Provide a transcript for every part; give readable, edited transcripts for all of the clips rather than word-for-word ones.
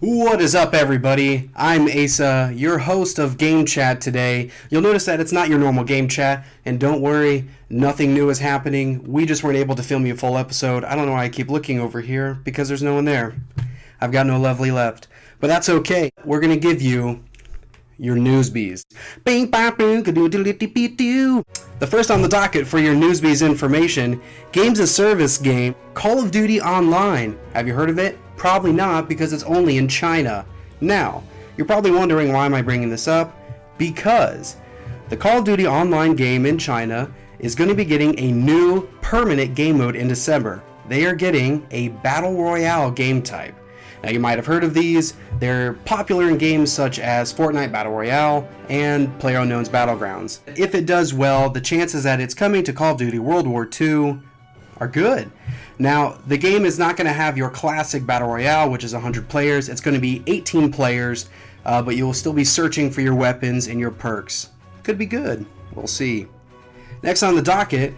What is up, everybody? I'm Asa, your host of GameChat today. You'll notice that it's not your normal game chat, and don't worry, nothing new is happening. We just weren't able to film you a full episode. I don't know why I keep looking over here, because there's no one there. I've got no lovely left. But that's okay. We're going to give you your Newsbies. The first on the docket for your Newsbies information, Games as Service game, Call of Duty Online. Have you heard of it? Probably not, because it's only in China. Now, you're probably wondering, why am I bringing this up? Because the Call of Duty Online game in China is going to be getting a new permanent game mode in December. They are getting a Battle Royale game type. Now, you might have heard of these. They're popular in games such as Fortnite Battle Royale and PlayerUnknown's Battlegrounds. If it does well, the chances that it's coming to Call of Duty World War II are good. Now, the game is not going to have your classic Battle Royale, which is 100 players. It's going to be 18 players, but you will still be searching for your weapons and your perks. Could be good. We'll see. Next on the docket,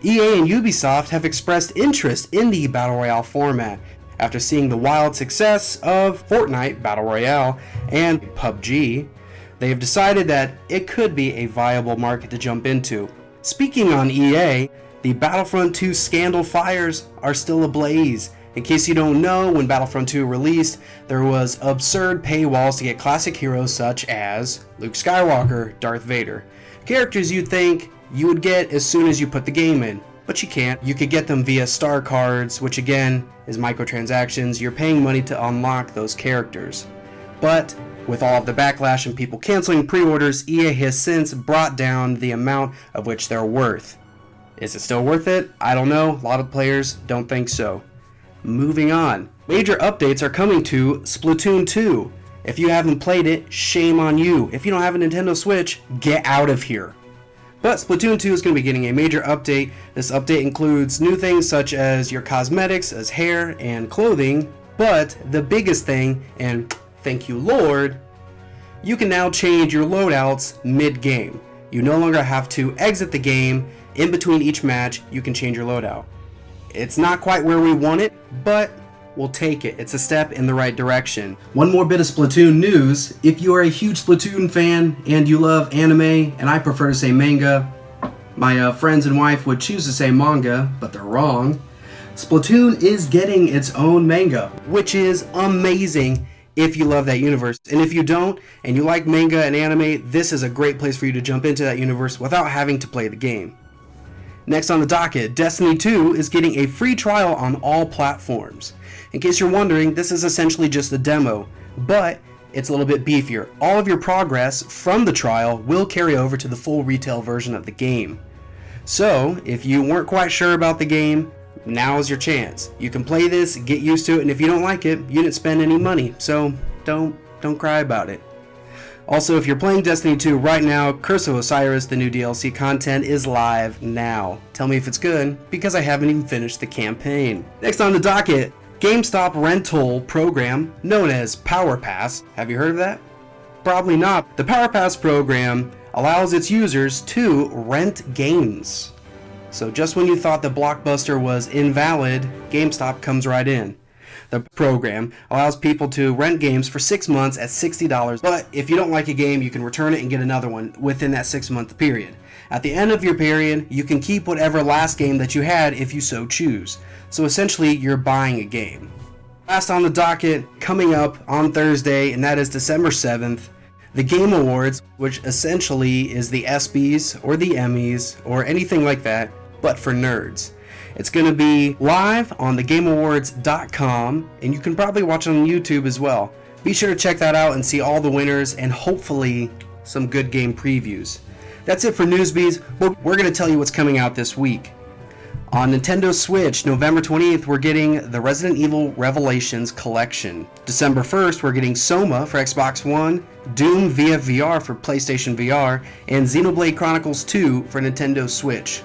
EA and Ubisoft have expressed interest in the Battle Royale format. After seeing the wild success of Fortnite Battle Royale and PUBG, they have decided that it could be a viable market to jump into. Speaking on EA, the Battlefront 2 scandal fires are still ablaze. In case you don't know, when Battlefront 2 released, there was absurd paywalls to get classic heroes such as Luke Skywalker, Darth Vader. Characters you'd think you would get as soon as you put the game in, but you can't. You could get them via star cards, which again is microtransactions. You're paying money to unlock those characters. But with all of the backlash and people canceling pre-orders, EA has since brought down the amount of which they're worth. Is it still worth it? I don't know. A lot of players don't think so. Moving on. Major updates are coming to Splatoon 2. If you haven't played it, shame on you. If you don't have a Nintendo Switch, get out of here. But Splatoon 2 is going to be getting a major update. This update includes new things such as your cosmetics, as hair and clothing. But the biggest thing, and thank you Lord, you can now change your loadouts mid-game. You no longer have to exit the game. In between each match, you can change your loadout. It's not quite where we want it, but we'll take it. It's a step in the right direction. One more bit of Splatoon news. If you are a huge Splatoon fan and you love anime, and I prefer to say manga, my friends and wife would choose to say manga, but they're wrong. Splatoon is getting its own manga, which is amazing if you love that universe. And if you don't, and you like manga and anime, this is a great place for you to jump into that universe without having to play the game. Next on the docket, Destiny 2 is getting a free trial on all platforms. In case you're wondering, this is essentially just a demo, but it's a little bit beefier. All of your progress from the trial will carry over to the full retail version of the game. So, if you weren't quite sure about the game, now is your chance. You can play this, get used to it, and if you don't like it, you didn't spend any money, so don't cry about it. Also, if you're playing Destiny 2 right now, Curse of Osiris, the new DLC content, is live now. Tell me if it's good, because I haven't even finished the campaign. Next on the docket, GameStop rental program known as Power Pass. Have you heard of that? Probably not. The Power Pass program allows its users to rent games. So just when you thought the Blockbuster was invalid, GameStop comes right in. The program allows people to rent games for 6 months at $60, but if you don't like a game, you can return it and get another one within that 6-month period. At the end of your period, you can keep whatever last game that you had if you so choose. So essentially, you're buying a game. Last on the docket, coming up on Thursday, and that is December 7th, the Game Awards, which essentially is the ESPYs or the Emmys or anything like that, but for nerds. It's going to be live on thegameawards.com, and you can probably watch it on YouTube as well. Be sure to check that out and see all the winners and hopefully some good game previews. That's it for Newsbies. We're going to tell you what's coming out this week. On Nintendo Switch, November 28th, we're getting the Resident Evil Revelations Collection. December 1st, we're getting Soma for Xbox One, Doom via VR for PlayStation VR, and Xenoblade Chronicles 2 for Nintendo Switch.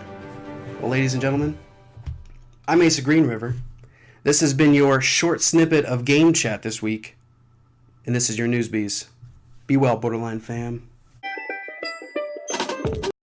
Well, ladies and gentlemen, I'm Asa Green River. This has been your short snippet of Game Chat this week, and this is your Newsbies. Be well, Borderline fam.